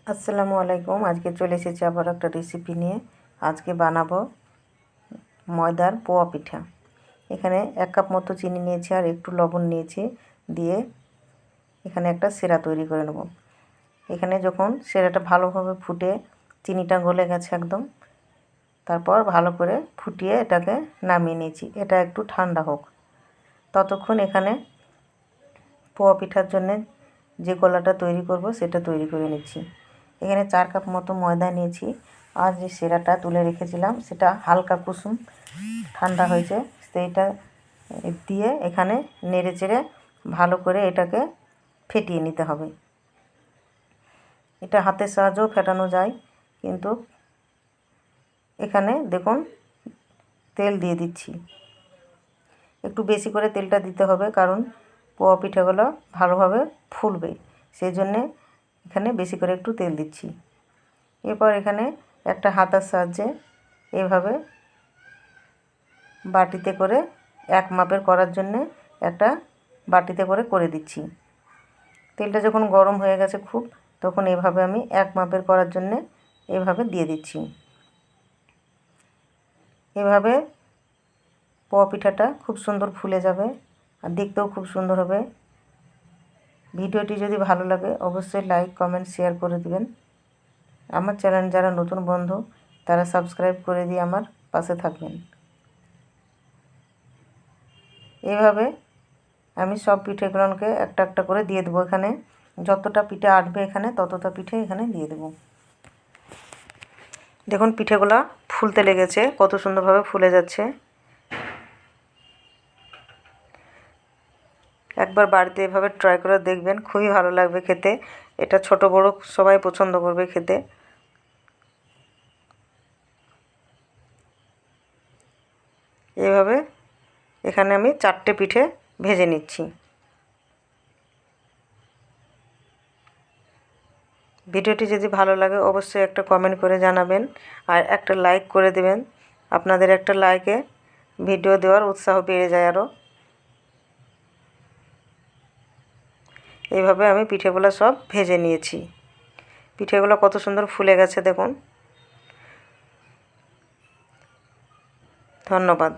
আসসালামু আলাইকুম। আজকে চলে এসেছি আবার একটা রেসিপি নিয়ে। আজকে বানাবো ময়দার পোয়া পিঠা। এখানে 1 কাপ মতো চিনি নিয়েছি আর একটু লবণ নিয়েছি, দিয়ে এখানে একটা শিরা তৈরি করে নেব। এখানে যখন শিরাটা ভালোভাবে ফুটে চিনিটা গলে গেছে একদম, তারপর ভালো করে ফুটিয়ে এটাকে নামিয়ে নিয়েছি। এটা একটু ঠান্ডা হোক, ততক্ষণ এখানে পোয়া পিঠার জন্য যে গোলাটা তৈরি করব সেটা তৈরি করে নিচ্ছি। এখানে 4 কাপ মতো ময়দা নিয়েছি আর যে শিরাটা তুলে রেখেছিলাম সেটা হালকা কুসুম ঠান্ডা হয়েছে, সেইটা দিয়ে এখানে নেড়ে চেড়ে ভালো করে এটাকে ফেটিয়ে নিতে হবে। এটা হাতের সাহায্যেও ফেটানো যায়, কিন্তু এখানে দেখুন তেল দিয়ে দিচ্ছি। একটু বেশি করে তেলটা দিতে হবে, কারণ পোয়া পিঠাগুলো ভালোভাবে ফুলবে, সেই জন্যে এখানে বেশি করে একটু তেল দিচ্ছি। এরপর এখানে একটা হাতার সাহায্যে এভাবে বাটিতে করে এক মাপের করার জন্যে একটা বাটিতে করে দিচ্ছি। তেলটা যখন গরম হয়ে গেছে খুব, তখন এভাবে আমি এক মাপের করার জন্যে এভাবে দিয়ে দিচ্ছি। এভাবে পোয়া পিঠাটা খুব সুন্দর ফুলে যাবে আর দেখতেও খুব সুন্দর হবে। ভিডিওটি যদি ভালো লাগে অবশ্যই লাইক, কমেন্ট, শেয়ার করে দিবেন। আমার চ্যানেল যারা নতুন বন্ধু তারা সাবস্ক্রাইব করে দিয়ে আমার পাশে থাকবেন। এইভাবে আমি সব পিঠেগুলোকে একটা একটা করে দিয়ে দেবো। এখানে যতটা পিঠে আটবে এখানে ততটা পিঠে এখানে দিয়ে দেবো। দেখুন পিঠেগুলো ফুলতে লেগেছে, কত সুন্দরভাবে ফুলে যাচ্ছে। একবার বাড়িতে এভাবে ট্রাই করে দেখবেন, খুবই ভালো লাগবে খেতে। এটা ছোট বড় সবাই পছন্দ করবে খেতে। এভাবে এখানে আমি 4টে পিঠে ভেজে নিচ্ছি। ভিডিওটি যদি ভালো লাগে অবশ্যই একটা কমেন্ট করে জানাবেন আর একটা লাইক করে দেবেন। আপনাদের একটা লাইকে ভিডিও দেওয়ার উৎসাহ বেড়ে যায় আরও। এইভাবে আমি পিঠেগুলো সব ভেজে নিয়েছি। পিঠেগুলো কত সুন্দর ফুলে গেছে দেখুন। ধন্যবাদ।